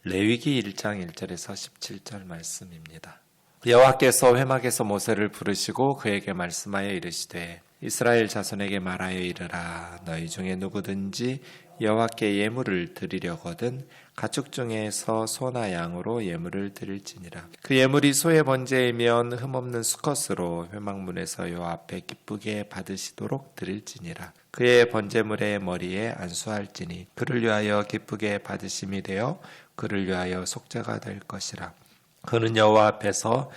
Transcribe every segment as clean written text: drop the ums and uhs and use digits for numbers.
레위기 1장 1절에서 17절 말씀입니다. 여호와께서 회막에서 모세를 부르시고 그에게 말씀하여 이르시되 이스라엘 자손에게 말하여 이르라. 너희 중에 누구든지 여호와께 예물을 드리려거든 가축 중에서 소나 양으로 예물을 드릴지니라. 그 예물이 소의 번제이면 흠없는 수컷으로 회막문에서 여호와 앞에 기쁘게 받으시도록 드릴지니라. 그의 번제물의 머리에 안수할지니 그를 위하여 기쁘게 받으심이 되어 그를 위하여 속죄가 될 것이라. 그는 여호와 앞에서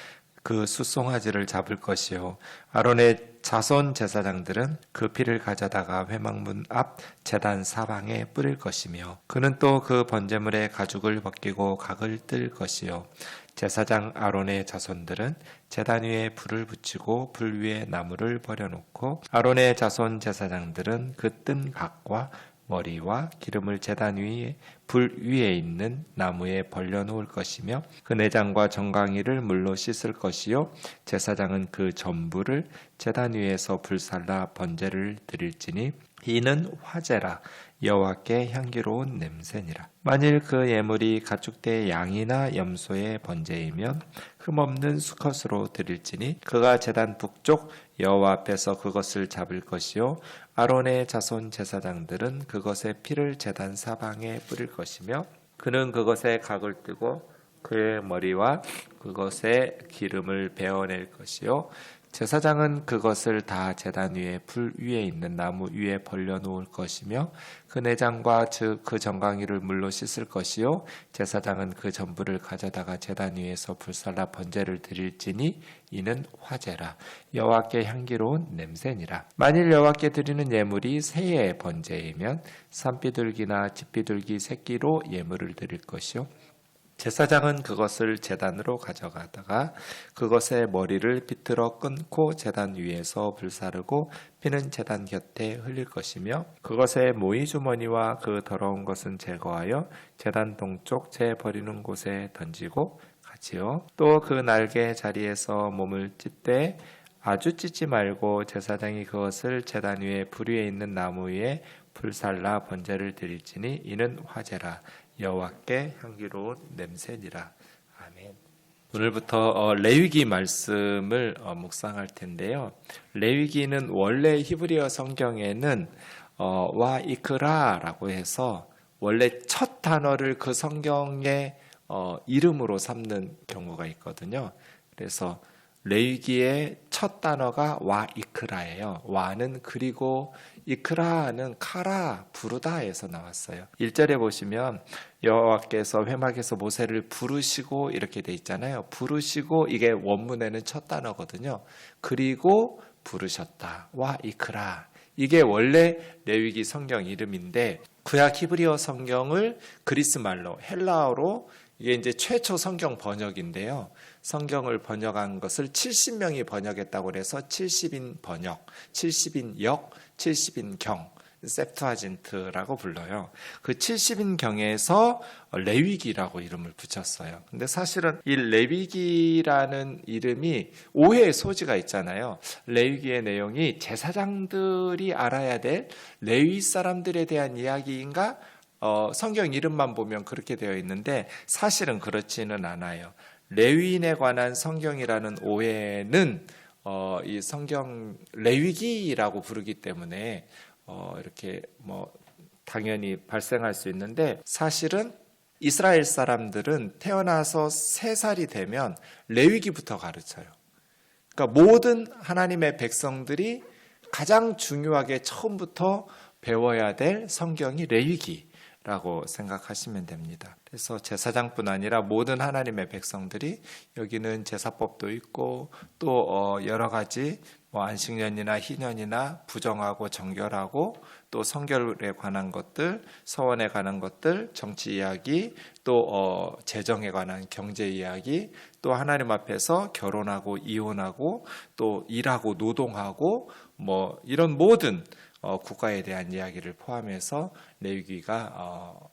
그 숫송아지를 잡을 것이요 아론의 자손 제사장들은 그 피를 가져다가 회막문 앞 제단 사방에 뿌릴 것이며 그는 또 그 번제물의 가죽을 벗기고 각을 뜰 것이요 제사장 아론의 자손들은 제단 위에 불을 붙이고 불 위에 나무를 버려놓고 아론의 자손 제사장들은 그 뜬 각과 머리와 기름을 제단 위에 불 위에 있는 나무에 벌려놓을 것이며 그 내장과 정강이를 물로 씻을 것이요 제사장은 그 전부를 제단 위에서 불살라 번제를 드릴지니 이는 화제라 여호와께 향기로운 냄새니라. 만일 그 예물이 가축대 양이나 염소의 번제이면 흠없는 수컷으로 드릴지니 그가 제단 북쪽 여호와 앞에서 그것을 잡을 것이요 아론의 자손 제사장들은 그것의 피를 제단 사방에 뿌릴 것이며 그는 그것에 각을 뜨고 그의 머리와 그것의 기름을 베어낼 것이요 제사장은 그것을 다 제단 위에 불 위에 있는 나무 위에 벌려놓을 것이며 그 내장과 즉 그 정강이를 물로 씻을 것이요 제사장은 그 전부를 가져다가 제단 위에서 불살라 번제를 드릴지니 이는 화제라 여호와께 향기로운 냄새니라. 만일 여호와께 드리는 예물이 새의 번제이면 산비둘기나 집비둘기 새끼로 예물을 드릴 것이요 제사장은 그것을 제단으로 가져가다가 그것의 머리를 비틀어 끊고 제단 위에서 불사르고 피는 제단 곁에 흘릴 것이며 그것의 모이 주머니와 그 더러운 것은 제거하여 제단 동쪽 재 버리는 곳에 던지고 가지요. 또 그 날개 자리에서 몸을 찢되 아주 찢지 말고 제사장이 그것을 제단 위에 불 위에 있는 나무 위에 불살라 번제를 드릴지니 이는 화제라 여호와께 향기로운 냄새니라. 아멘. 오늘부터 레위기 말씀을 묵상할 텐데요. 레위기는 원래 히브리어 성경에는 와이크라라고 해서 원래 첫 단어를 그 성경의 이름으로 삼는 경우가 있거든요. 그래서 레위기의 첫 단어가 와이크라예요. 와는 그리고 이크라는 카라 부르다에서 나왔어요. 1절에 보시면 여호와께서 회막에서 모세를 부르시고 이렇게 돼 있잖아요. 부르시고 이게 원문에는 첫 단어거든요. 그리고 부르셨다. 와이크라. 이게 원래 레위기 성경 이름인데 구약 히브리어 성경을 그리스 말로 헬라어로 이게 이제 최초 성경 번역인데요. 성경을 번역한 것을 70명이 번역했다고 해서 70인 번역, 70인 역, 70인 경, septuagint라고 불러요. 그 70인 경에서 레위기라고 이름을 붙였어요. 근데 사실은 이 레위기라는 이름이 오해의 소지가 있잖아요. 레위기의 내용이 제사장들이 알아야 될 레위 사람들에 대한 이야기인가? 성경 이름만 보면 그렇게 되어 있는데 사실은 그렇지는 않아요. 레위인에 관한 성경이라는 오해는 이 성경 레위기라고 부르기 때문에 이렇게 당연히 발생할 수 있는데 사실은 이스라엘 사람들은 태어나서 3살이 되면 레위기부터 가르쳐요. 그러니까 모든 하나님의 백성들이 가장 중요하게 처음부터 배워야 될 성경이 레위기라고 생각하시면 됩니다. 그래서 제사장뿐 아니라 모든 하나님의 백성들이 여기는 제사법도 있고 또 여러 가지 안식년이나 희년이나 부정하고 정결하고 또 성결에 관한 것들, 서원에 관한 것들, 정치 이야기, 또 재정에 관한 경제 이야기, 또 하나님 앞에서 결혼하고 이혼하고 또 일하고 노동하고 이런 모든 국가에 대한 이야기를 포함해서 레위기가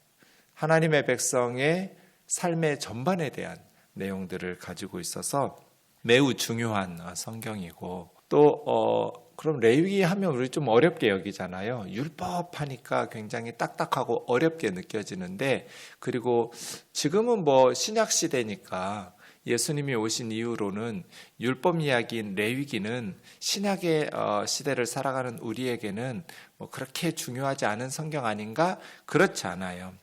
하나님의 백성의 삶의 전반에 대한 내용들을 가지고 있어서 매우 중요한 성경이고 또 그럼 레위기 하면 우리 좀 어렵게 여기잖아요. 율법 하니까 굉장히 딱딱하고 어렵게 느껴지는데, 그리고 지금은 뭐 신약 시대니까 예수님이 오신 이후로는 율법 이야기인 레위기는 신약의 시대를 살아가는 우리에게는 뭐 그렇게 중요하지 않은 성경 아닌가? 그렇지 않아요.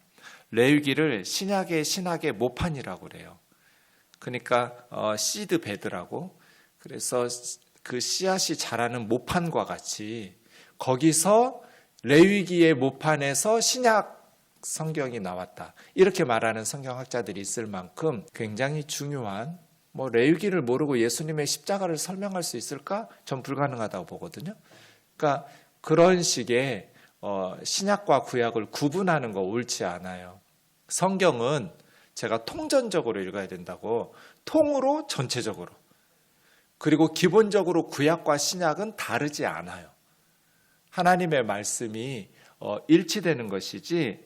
레위기를 신약의 모판이라고 그래요. 그러니까 시드 베드라고, 그래서 그 씨앗이 자라는 모판과 같이 거기서 레위기의 모판에서 신약 성경이 나왔다, 이렇게 말하는 성경학자들이 있을 만큼 굉장히 중요한, 뭐 레위기를 모르고 예수님의 십자가를 설명할 수 있을까? 전 불가능하다고 보거든요. 그러니까 그런 식의 신약과 구약을 구분하는 거 옳지 않아요. 성경은 제가 통전적으로 읽어야 된다고, 통으로 전체적으로. 그리고 기본적으로 구약과 신약은 다르지 않아요. 하나님의 말씀이 일치되는 것이지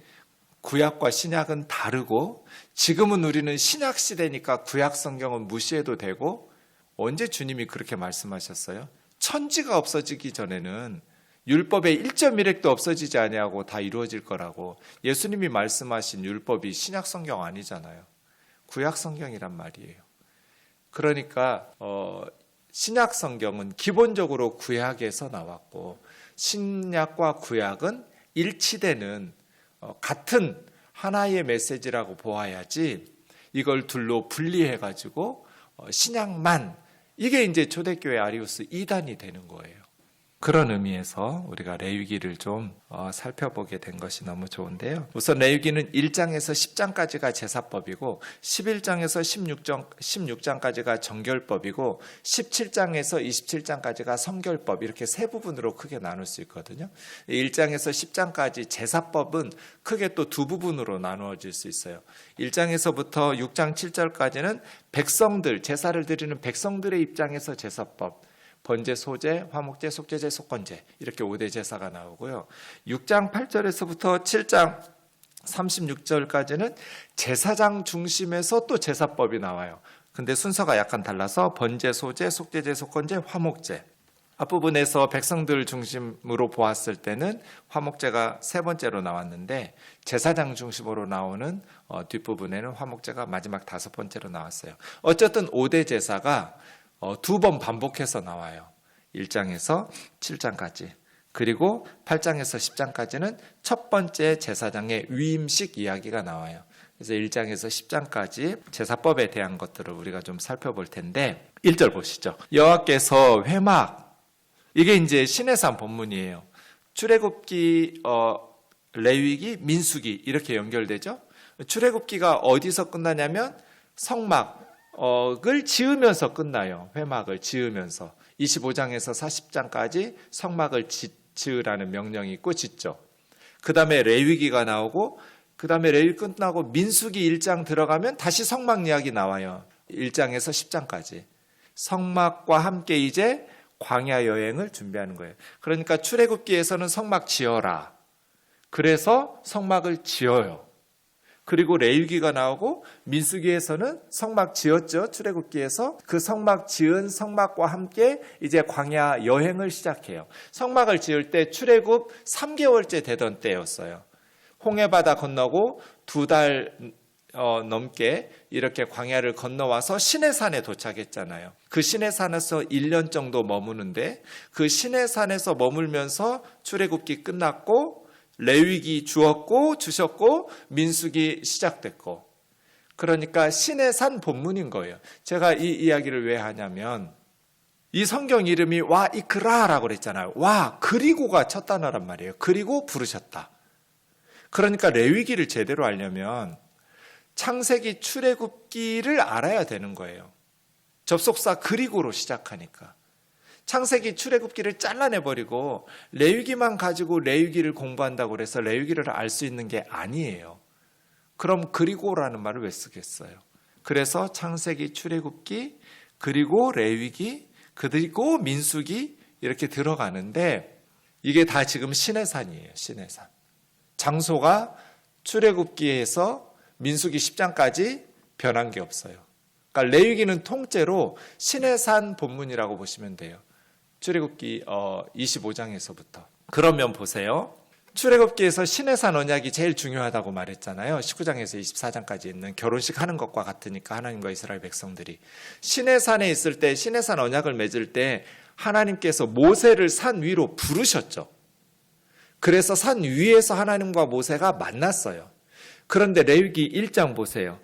구약과 신약은 다르고, 지금은 우리는 신약 시대니까 구약 성경은 무시해도 되고, 언제 주님이 그렇게 말씀하셨어요? 천지가 없어지기 전에는 율법의 1.1획도 없어지지 아니하고 다 이루어질 거라고. 예수님이 말씀하신 율법이 신약 성경 아니잖아요. 구약 성경이란 말이에요. 그러니까 신약 성경은 기본적으로 구약에서 나왔고, 신약과 구약은 일치되는 같은 하나의 메시지라고 보아야지, 이걸 둘로 분리해가지고 신약만, 이게 이제 초대교회 아리우스 이단이 되는 거예요. 그런 의미에서 우리가 레위기를 좀 살펴보게 된 것이 너무 좋은데요. 우선 레위기는 1장에서 10장까지가 제사법이고, 11장에서 16장까지가 정결법이고, 17장에서 27장까지가 성결법, 이렇게 세 부분으로 크게 나눌 수 있거든요. 1장에서 10장까지 제사법은 크게 또 두 부분으로 나누어질 수 있어요. 1장에서부터 6장 7절까지는 백성들, 제사를 드리는 백성들의 입장에서 제사법, 번제, 소제, 화목제, 속죄제, 속건제, 이렇게 5대 제사가 나오고요. 6장 8절에서부터 7장 36절까지는 제사장 중심에서 또 제사법이 나와요. 근데 순서가 약간 달라서 번제, 소제, 속죄제, 속건제, 화목제. 앞부분에서 백성들 중심으로 보았을 때는 화목제가 세 번째로 나왔는데, 제사장 중심으로 나오는 뒷부분에는 화목제가 마지막 다섯 번째로 나왔어요. 어쨌든 5대 제사가 두 번 반복해서 나와요. 1장에서 7장까지. 그리고 8장에서 10장까지는 첫 번째 제사장의 위임식 이야기가 나와요. 그래서 1장에서 10장까지 제사법에 대한 것들을 우리가 좀 살펴볼 텐데, 1절 보시죠. 여호와께서 회막, 이게 이제 시내산 본문이에요. 출애굽기, 레위기, 민수기 이렇게 연결되죠. 출애굽기가 어디서 끝나냐면 성막 을 지으면서 끝나요. 회막을 지으면서 25장에서 40장까지 성막을 지으라는 명령이 있고 짓죠. 그 다음에 레위기가 나오고, 그 다음에 레위기 끝나고 민수기 1장 들어가면 다시 성막 이야기 나와요. 1장에서 10장까지 성막과 함께 이제 광야 여행을 준비하는 거예요. 그러니까 출애굽기에서는 성막 지어라, 그래서 성막을 지어요. 그리고 레위기가 나오고 민수기에서는 성막 지었죠. 출애굽기에서 그 성막 지은 성막과 함께 이제 광야 여행을 시작해요. 성막을 지을 때 출애굽 3개월째 되던 때였어요. 홍해바다 건너고 2달 넘게 이렇게 광야를 건너와서 시내산에 도착했잖아요. 그 시내산에서 1년 정도 머무는데, 그 시내산에서 머물면서 출애굽기 끝났고, 레위기 주셨고 민수기 시작됐고, 그러니까 시내산 본문인 거예요. 제가 이 이야기를 왜 하냐면, 이 성경 이름이 와이크라라고 그랬잖아요. 와, 그리고가 첫 단어란 말이에요. 그리고 부르셨다. 그러니까 레위기를 제대로 알려면 창세기, 출애굽기를 알아야 되는 거예요. 접속사 그리고로 시작하니까. 창세기, 출애굽기를 잘라내버리고 레위기만 가지고 레위기를 공부한다고 해서 레위기를 알 수 있는 게 아니에요. 그럼 그리고라는 말을 왜 쓰겠어요? 그래서 창세기, 출애굽기, 그리고 레위기, 그리고 민수기 이렇게 들어가는데, 이게 다 지금 시내산이에요. 시내산. 장소가 출애굽기에서 민수기 10장까지 변한 게 없어요. 그러니까 레위기는 통째로 시내산 본문이라고 보시면 돼요. 출애굽기 25장에서부터. 그러면 보세요. 출애굽기에서 시내산 언약이 제일 중요하다고 말했잖아요. 19장에서 24장까지 있는 결혼식 하는 것과 같으니까 하나님과 이스라엘 백성들이 시내산에 있을 때 시내산 언약을 맺을 때 하나님께서 모세를 산 위로 부르셨죠. 그래서 산 위에서 하나님과 모세가 만났어요. 그런데 레위기 1장 보세요.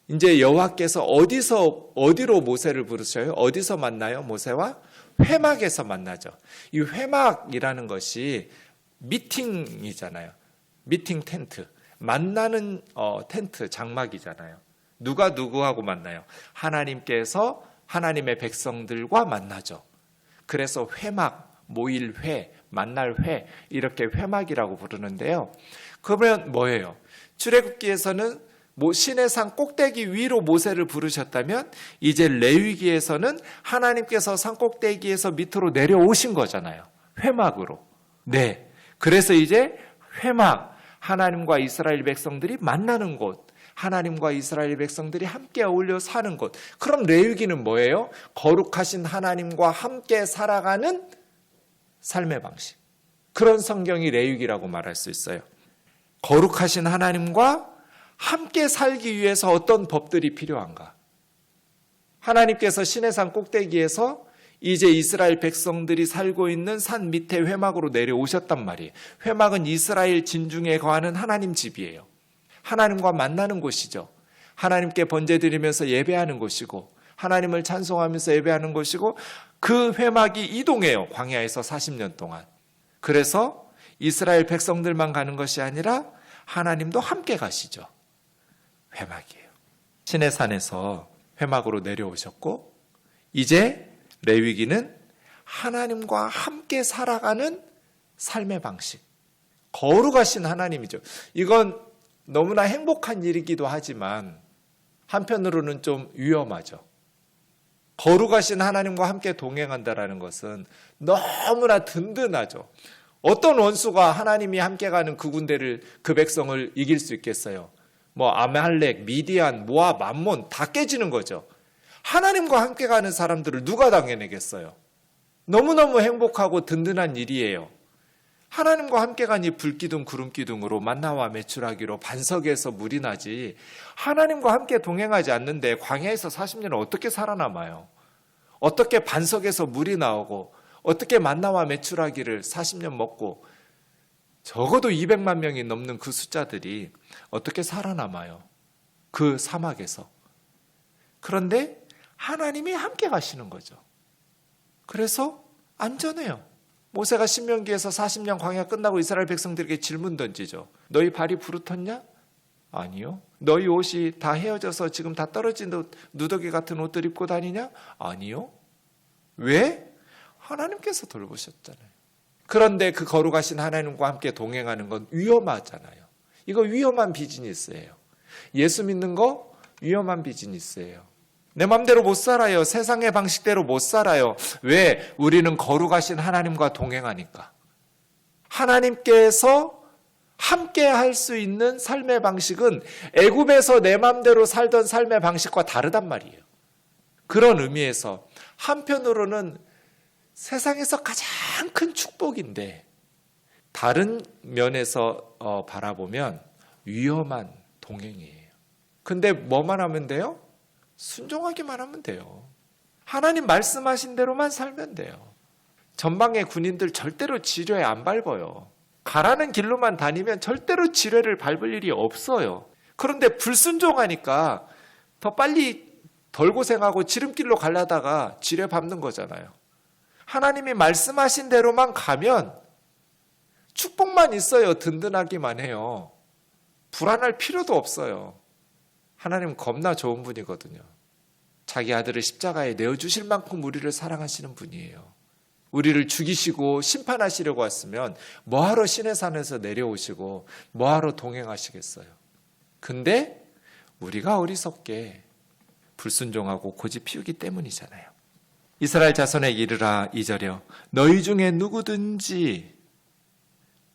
이제 여호와께서 어디로 모세를 부르셔요? 어디서 만나요? 모세와 회막에서 만나죠. 이 회막이라는 것이 미팅이잖아요. 미팅 텐트. 만나는 텐트, 장막이잖아요. 누가 누구하고 만나요? 하나님께서 하나님의 백성들과 만나죠. 그래서 회막, 모일회, 만날회 이렇게 회막이라고 부르는데요. 그러면 뭐예요? 출애굽기에서는 시내산 꼭대기 위로 모세를 부르셨다면 이제 레위기에서는 하나님께서 산 꼭대기에서 밑으로 내려오신 거잖아요. 회막으로. 네. 그래서 이제 회막, 하나님과 이스라엘 백성들이 만나는 곳, 하나님과 이스라엘 백성들이 함께 어울려 사는 곳. 그럼 레위기는 뭐예요? 거룩하신 하나님과 함께 살아가는 삶의 방식. 그런 성경이 레위기라고 말할 수 있어요. 거룩하신 하나님과 함께 살기 위해서 어떤 법들이 필요한가? 하나님께서 시내산 꼭대기에서 이제 이스라엘 백성들이 살고 있는 산 밑에 회막으로 내려오셨단 말이에요. 회막은 이스라엘 진중에 거하는 하나님 집이에요. 하나님과 만나는 곳이죠. 하나님께 번제 드리면서 예배하는 곳이고 하나님을 찬송하면서 예배하는 곳이고 그 회막이 이동해요. 광야에서 40년 동안. 그래서 이스라엘 백성들만 가는 것이 아니라 하나님도 함께 가시죠. 회막이에요. 시내산에서 회막으로 내려오셨고 이제 레위기는 하나님과 함께 살아가는 삶의 방식. 거룩하신 하나님이죠. 이건 너무나 행복한 일이기도 하지만 한편으로는 좀 위험하죠. 거룩하신 하나님과 함께 동행한다라는 것은 너무나 든든하죠. 어떤 원수가 하나님이 함께 가는 그 군대를, 그 백성을 이길 수 있겠어요? 아말렉, 미디안, 모압, 암몬 다 깨지는 거죠. 하나님과 함께 가는 사람들을 누가 당해내겠어요? 너무너무 행복하고 든든한 일이에요. 하나님과 함께 가니 불기둥 구름기둥으로 만나와 메추라기로 반석에서 물이 나지 하나님과 함께 동행하지 않는데 광야에서 40년을 어떻게 살아남아요? 어떻게 반석에서 물이 나오고 어떻게 만나와 메추라기를 40년 먹고 적어도 200만 명이 넘는 그 숫자들이 어떻게 살아남아요? 그 사막에서. 그런데 하나님이 함께 가시는 거죠. 그래서 안전해요. 모세가 신명기에서 40년 광야 끝나고 이스라엘 백성들에게 질문 던지죠. 너희 발이 부르텄냐? 아니요. 너희 옷이 다 헤어져서 지금 다 떨어진 누더기 같은 옷들 입고 다니냐? 아니요. 왜? 하나님께서 돌보셨잖아요. 그런데 그 거룩하신 하나님과 함께 동행하는 건 위험하잖아요. 이거 위험한 비즈니스예요. 예수 믿는 거 위험한 비즈니스예요. 내 맘대로 못 살아요. 세상의 방식대로 못 살아요. 왜? 우리는 거룩하신 하나님과 동행하니까. 하나님께서 함께 할 수 있는 삶의 방식은 애굽에서 내 맘대로 살던 삶의 방식과 다르단 말이에요. 그런 의미에서 한편으로는 세상에서 가장 큰 축복인데 다른 면에서 바라보면 위험한 동행이에요. 근데 뭐만 하면 돼요? 순종하기만 하면 돼요. 하나님 말씀하신 대로만 살면 돼요. 전방의 군인들 절대로 지뢰 안 밟아요. 가라는 길로만 다니면 절대로 지뢰를 밟을 일이 없어요. 그런데 불순종하니까 더 빨리 덜 고생하고 지름길로 가려다가 지뢰 밟는 거잖아요. 하나님이 말씀하신 대로만 가면 축복만 있어요. 든든하기만 해요. 불안할 필요도 없어요. 하나님은 겁나 좋은 분이거든요. 자기 아들을 십자가에 내어주실 만큼 우리를 사랑하시는 분이에요. 우리를 죽이시고 심판하시려고 왔으면 뭐하러 시내산에서 내려오시고 뭐하러 동행하시겠어요. 근데 우리가 어리석게 불순종하고 고집 피우기 때문이잖아요. 이스라엘 자손에게 이르라 2절이요. 너희 중에 누구든지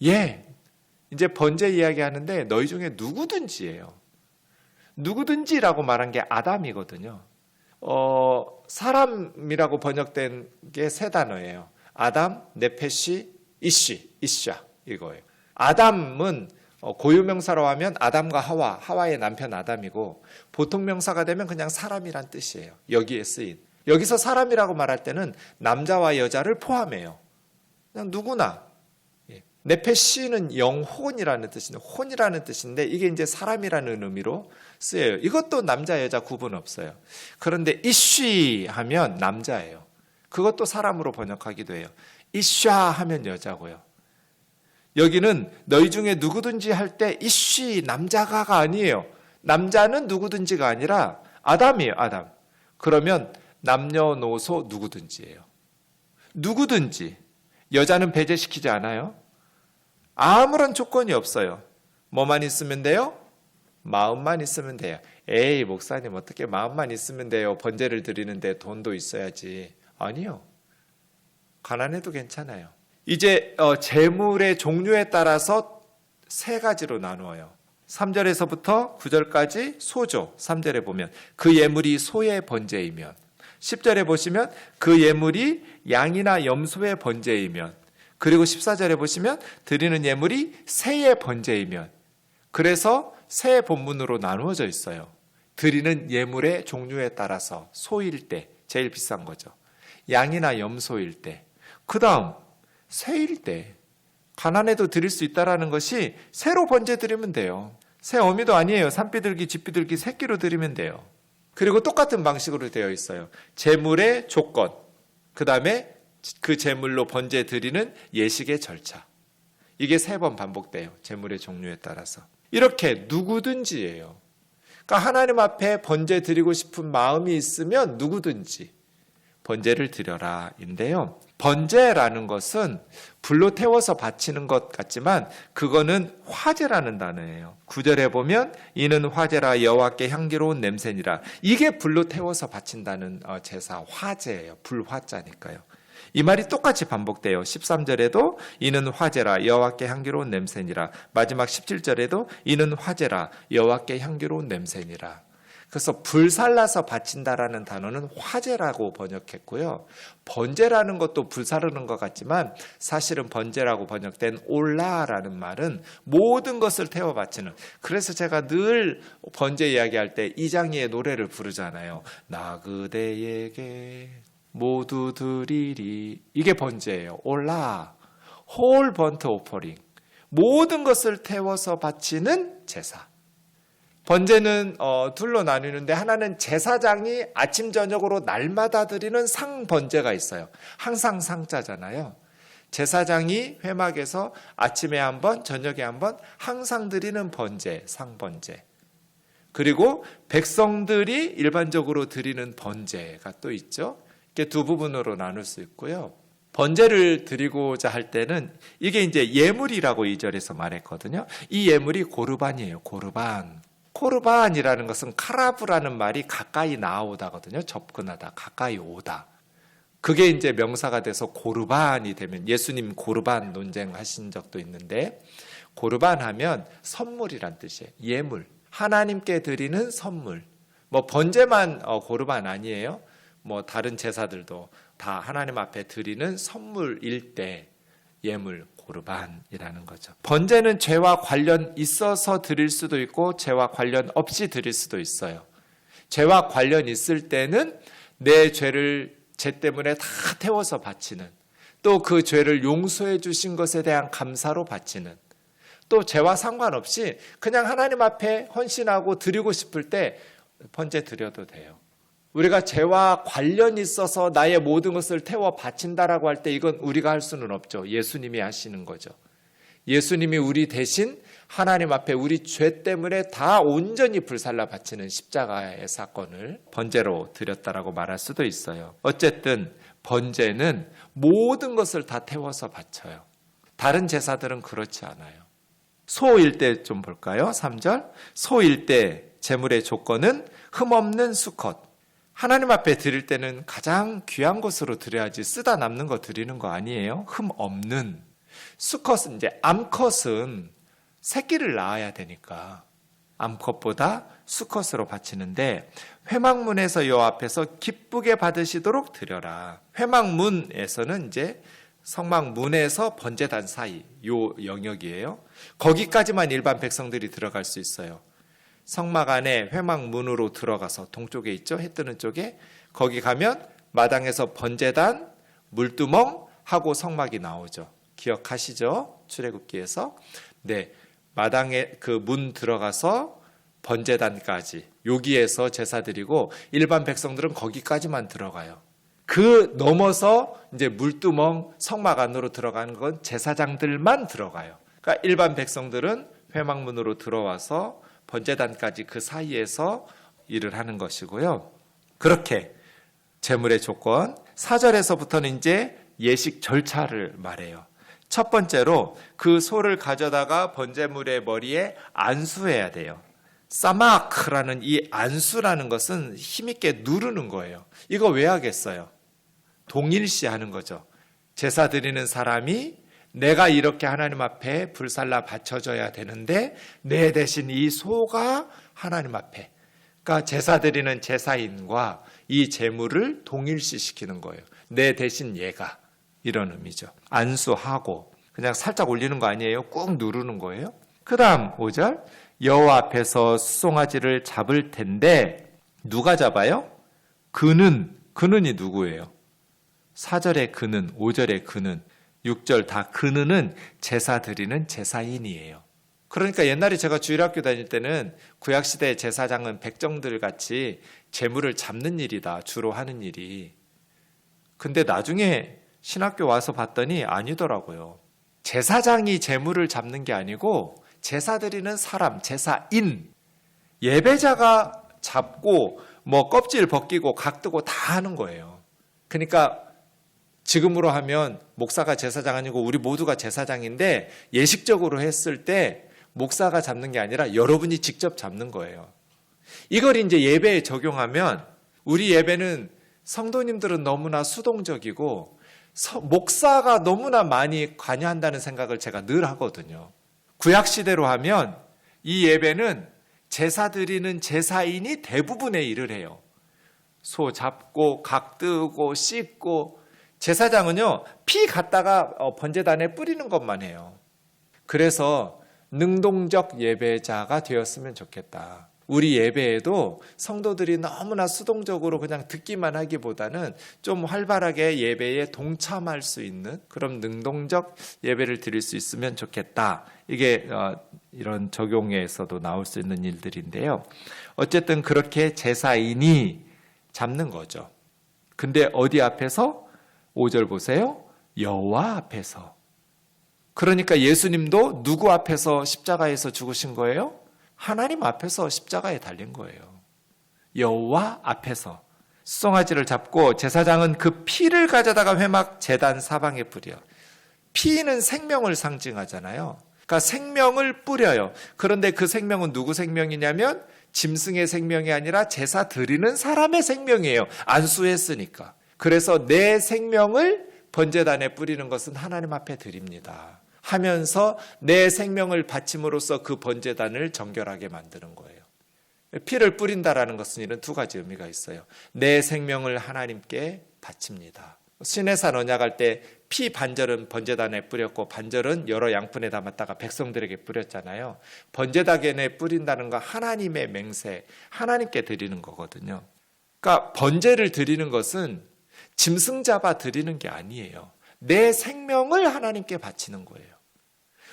이제 번제 이야기하는데 너희 중에 누구든지예요. 누구든지라고 말한 게 아담이거든요. 사람이라고 번역된 게 세 단어예요. 아담, 네페시, 이샤 이거예요. 아담은 고유명사로 하면 아담과 하와의 남편 아담이고 보통 명사가 되면 그냥 사람이란 뜻이에요. 여기에 쓰인. 여기서 사람이라고 말할 때는 남자와 여자를 포함해요. 그냥 누구나. 네페시는 영혼이라는 뜻인데 이게 이제 사람이라는 의미로 쓰여요. 이것도 남자 여자 구분 없어요. 그런데 이쉬 하면 남자예요. 그것도 사람으로 번역하기도 해요. 이샤 하면 여자고요. 여기는 너희 중에 누구든지 할 때 이쉬 남자가가 아니에요. 남자는 누구든지가 아니라 아담이에요. 아담. 그러면 남녀노소 누구든지예요. 누구든지. 여자는 배제시키지 않아요. 아무런 조건이 없어요. 뭐만 있으면 돼요? 마음만 있으면 돼요. 에이 목사님 어떻게 마음만 있으면 돼요. 번제를 드리는데 돈도 있어야지. 아니요. 가난해도 괜찮아요. 이제 재물의 종류에 따라서 세 가지로 나누어요. 3절에서부터 9절까지 소죠. 3절에 보면 그 예물이 소의 번제이면 10절에 보시면 그 예물이 양이나 염소의 번제이면 그리고 14절에 보시면 드리는 예물이 새의 번제이면 그래서 새 본문으로 나누어져 있어요. 드리는 예물의 종류에 따라서 소일 때 제일 비싼 거죠. 양이나 염소일 때 그 다음 새일 때 가난해도 드릴 수 있다는 것이 새로 번제 드리면 돼요. 새 어미도 아니에요. 산비둘기 집비둘기 새끼로 드리면 돼요. 그리고 똑같은 방식으로 되어 있어요. 제물의 조건 그 다음에 그 제물로 번제 드리는 예식의 절차. 이게 3번 반복돼요. 제물의 종류에 따라서. 이렇게 누구든지예요. 그러니까 하나님 앞에 번제 드리고 싶은 마음이 있으면 누구든지 번제를 드려라 인데요. 번제라는 것은 불로 태워서 바치는 것 같지만 그거는 화제라는 단어예요. 9절에 보면 이는 화제라 여호와께 향기로운 냄새니라. 이게 불로 태워서 바친다는 제사 화제예요. 불화자니까요. 이 말이 똑같이 반복돼요. 13절에도 이는 화제라 여호와께 향기로운 냄새니라. 마지막 17절에도 이는 화제라 여호와께 향기로운 냄새니라. 그래서 불살라서 바친다라는 단어는 화제라고 번역했고요. 번제라는 것도 불사르는 것 같지만 사실은 번제라고 번역된 올라라는 말은 모든 것을 태워 바치는. 그래서 제가 늘 번제 이야기할 때 이장희의 노래를 부르잖아요. 나 그대에게 모두 드리리. 이게 번제예요. 올라. 홀 번트 오퍼링. 모든 것을 태워서 바치는 제사. 번제는 둘로 나뉘는데 하나는 제사장이 아침 저녁으로 날마다 드리는 상번제가 있어요. 항상 상자잖아요. 제사장이 회막에서 아침에 한 번, 저녁에 한 번 항상 드리는 번제, 상번제. 그리고 백성들이 일반적으로 드리는 번제가 또 있죠. 이렇게 두 부분으로 나눌 수 있고요. 번제를 드리고자 할 때는 이게 이제 예물이라고 2절에서 말했거든요. 이 예물이 고르반이에요. 고르반. 코르반이라는 것은 카라브라는 말이 가까이 나오다거든요. 접근하다, 가까이 오다. 그게 이제 명사가 돼서 고르반이 되면 예수님 고르반 논쟁하신 적도 있는데 고르반 하면 선물이란 뜻이에요. 예물. 하나님께 드리는 선물. 뭐 번제만 고르반 아니에요. 뭐 다른 제사들도 다 하나님 앞에 드리는 선물일 때 예물 고르반이라는 거죠. 번제는 죄와 관련 있어서 드릴 수도 있고 죄와 관련 없이 드릴 수도 있어요. 죄와 관련 있을 때는 내 죄를 죄 때문에 다 태워서 바치는, 또 그 죄를 용서해 주신 것에 대한 감사로 바치는, 또 죄와 상관없이 그냥 하나님 앞에 헌신하고 드리고 싶을 때 번제 드려도 돼요. 우리가 죄와 관련이 있어서 나의 모든 것을 태워 바친다라고 할 때 이건 우리가 할 수는 없죠. 예수님이 하시는 거죠. 예수님이 우리 대신 하나님 앞에 우리 죄 때문에 다 온전히 불살라 바치는 십자가의 사건을 번제로 드렸다라고 말할 수도 있어요. 어쨌든 번제는 모든 것을 다 태워서 바쳐요. 다른 제사들은 그렇지 않아요. 소일 때 좀 볼까요? 3절. 소일 때 제물의 조건은 흠없는 수컷. 하나님 앞에 드릴 때는 가장 귀한 것으로 드려야지 쓰다 남는 거 드리는 거 아니에요. 흠 없는. 수컷은 이제 암컷은 새끼를 낳아야 되니까 암컷보다 수컷으로 바치는데 회막문에서 여 앞에서 기쁘게 받으시도록 드려라. 회막문에서는 이제 성막 문에서 번제단 사이 요 영역이에요. 거기까지만 일반 백성들이 들어갈 수 있어요. 성막 안에 회막 문으로 들어가서 동쪽에 있죠. 해 뜨는 쪽에 거기 가면 마당에서 번제단, 물두멍 하고 성막이 나오죠. 기억하시죠? 출애굽기에서. 네, 마당에 그 문 들어가서 번제단까지 여기에서 제사 드리고 일반 백성들은 거기까지만 들어가요. 그 넘어서 이제 물두멍 성막 안으로 들어가는 건 제사장들만 들어가요. 그러니까 일반 백성들은 회막문으로 들어와서 번제단까지 그 사이에서 일을 하는 것이고요. 그렇게 제물의 조건 4절에서부터는 이제 예식 절차를 말해요. 첫 번째로 그 소를 가져다가 번제물의 머리에 안수해야 돼요. 사마크라는 이 안수라는 것은 힘있게 누르는 거예요. 이거 왜 하겠어요? 동일시하는 거죠. 제사 드리는 사람이 내가 이렇게 하나님 앞에 불살라 바쳐져야 되는데 내 대신 이 소가 하나님 앞에, 그러니까 제사 드리는 제사인과 이 제물을 동일시시키는 거예요. 내 대신 얘가, 이런 의미죠. 안수하고 그냥 살짝 올리는 거 아니에요. 꾹 누르는 거예요. 그 다음 5절 여호와 앞에서 수송아지를 잡을 텐데 누가 잡아요? 그는이 누구예요? 4절의 그는, 5절의 그는, 6절 다 그는은 제사 드리는 제사인이에요. 그러니까 옛날에 제가 주일학교 다닐 때는 구약시대의 제사장은 백정들 같이 제물을 잡는 일이다, 주로 하는 일이. 근데 나중에 신학교 와서 봤더니 아니더라고요. 제사장이 제물을 잡는 게 아니고 제사 드리는 사람, 제사인, 예배자가 잡고 뭐 껍질 벗기고 각 뜨고 다 하는 거예요. 그러니까 지금으로 하면 목사가 제사장 아니고 우리 모두가 제사장인데 예식적으로 했을 때 목사가 잡는 게 아니라 여러분이 직접 잡는 거예요. 이걸 이제 예배에 적용하면 우리 예배는 성도님들은 너무나 수동적이고 목사가 너무나 많이 관여한다는 생각을 제가 늘 하거든요. 구약시대로 하면 이 예배는 제사 드리는 제사인이 대부분의 일을 해요. 소 잡고 각 뜨고 씻고, 제사장은요 피 갖다가 번제단에 뿌리는 것만 해요. 그래서 능동적 예배자가 되었으면 좋겠다. 우리 예배에도 성도들이 너무나 수동적으로 그냥 듣기만 하기보다는 좀 활발하게 예배에 동참할 수 있는 그런 능동적 예배를 드릴 수 있으면 좋겠다. 이게 이런 적용에서도 나올 수 있는 일들인데요. 어쨌든 그렇게 제사인이 잡는 거죠. 근데 어디 앞에서? 5절 보세요. 여호와 앞에서. 그러니까 예수님도 누구 앞에서 십자가에서 죽으신 거예요? 하나님 앞에서 십자가에 달린 거예요. 여호와 앞에서. 수송아지를 잡고 제사장은 그 피를 가져다가 회막 제단 사방에 뿌려. 피는 생명을 상징하잖아요. 그러니까 생명을 뿌려요. 그런데 그 생명은 누구 생명이냐면 짐승의 생명이 아니라 제사 드리는 사람의 생명이에요. 안수했으니까. 그래서 내 생명을 번제단에 뿌리는 것은 하나님 앞에 드립니다 하면서 내 생명을 바침으로써 그 번제단을 정결하게 만드는 거예요. 피를 뿌린다라는 것은 이런 두 가지 의미가 있어요. 내 생명을 하나님께 바칩니다. 시내산 언약할 때 피 반절은 번제단에 뿌렸고 반절은 여러 양푼에 담았다가 백성들에게 뿌렸잖아요. 번제단에 뿌린다는 건 하나님의 맹세, 하나님께 드리는 거거든요. 그러니까 번제를 드리는 것은 짐승 잡아 드리는 게 아니에요. 내 생명을 하나님께 바치는 거예요.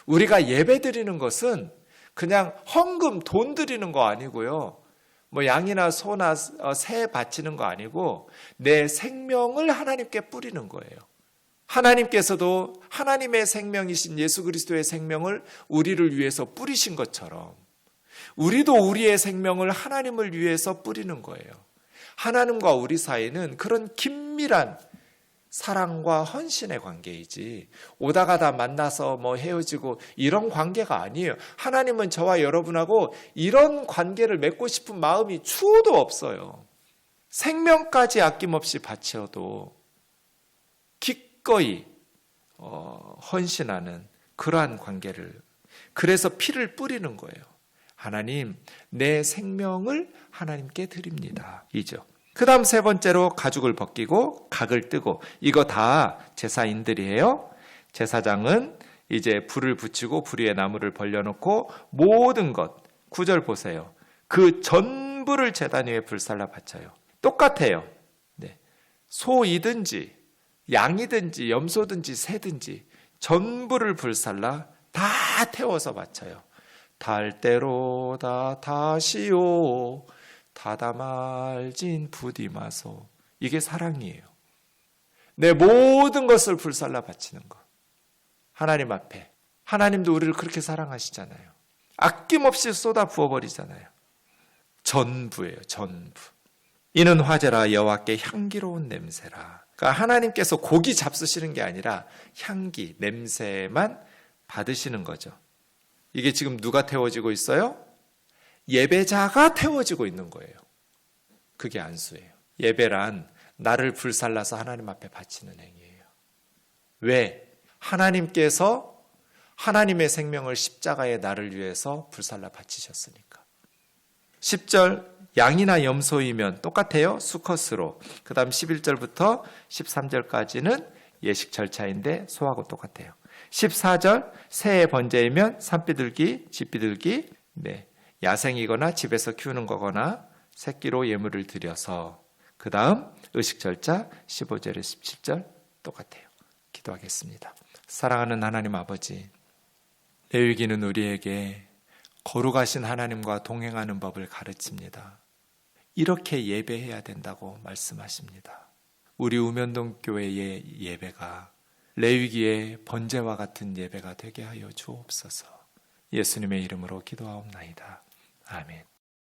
우리가 예배 드리는 것은 그냥 헌금, 돈 드리는 거 아니고요. 뭐 양이나 소나 새 바치는 거 아니고 내 생명을 하나님께 뿌리는 거예요. 하나님께서도 하나님의 생명이신 예수 그리스도의 생명을 우리를 위해서 뿌리신 것처럼 우리도 우리의 생명을 하나님을 위해서 뿌리는 거예요. 하나님과 우리 사이는 그런 긴밀한 사랑과 헌신의 관계이지 오다가다 만나서 뭐 헤어지고 이런 관계가 아니에요. 하나님은 저와 여러분하고 이런 관계를 맺고 싶은 마음이 추호도 없어요. 생명까지 아낌없이 바쳐도 기꺼이 헌신하는 그러한 관계를, 그래서 피를 뿌리는 거예요. 하나님, 내 생명을 하나님께 드립니다. 이죠. 그 다음 세 번째로 가죽을 벗기고 각을 뜨고, 이거 다 제사인들이에요. 제사장은 이제 불을 붙이고 불 위에 나무를 벌려놓고 모든 것, 9절 보세요. 그 전부를 제단 위에 불살라 바쳐요. 똑같아요. 네. 소이든지 양이든지 염소든지 새든지 전부를 불살라 다 태워서 바쳐요. 달대로다 다시오 다다 말진 부디마소. 이게 사랑이에요. 내 모든 것을 불살라 바치는 것. 하나님 앞에. 하나님도 우리를 그렇게 사랑하시잖아요. 아낌없이 쏟아 부어버리잖아요. 전부예요. 전부. 이는 화제라 여호와께 향기로운 냄새라. 그러니까 하나님께서 고기 잡수시는 게 아니라 향기, 냄새만 받으시는 거죠. 이게 지금 누가 태워지고 있어요? 예배자가 태워지고 있는 거예요. 그게 안수예요. 예배란 나를 불살라서 하나님 앞에 바치는 행위예요. 왜? 하나님께서 하나님의 생명을 십자가에 나를 위해서 불살라 바치셨으니까. 10절 양이나 염소이면 똑같아요. 수컷으로. 그 다음 11절부터 13절까지는 예식 절차인데 소하고 똑같아요. 14절 새의 번제이면 산비둘기, 쥐비둘기, 네, 야생이거나 집에서 키우는 거거나 새끼로 예물을 드려서, 그 다음 의식 절차 15절에 17절 똑같아요. 기도하겠습니다. 사랑하는 하나님 아버지, 레위기는 우리에게 거룩하신 하나님과 동행하는 법을 가르칩니다. 이렇게 예배해야 된다고 말씀하십니다. 우리 우면동 교회의 예배가 레위기의 번제와 같은 예배가 되게 하여 주옵소서. 예수님의 이름으로 기도하옵나이다. 아멘.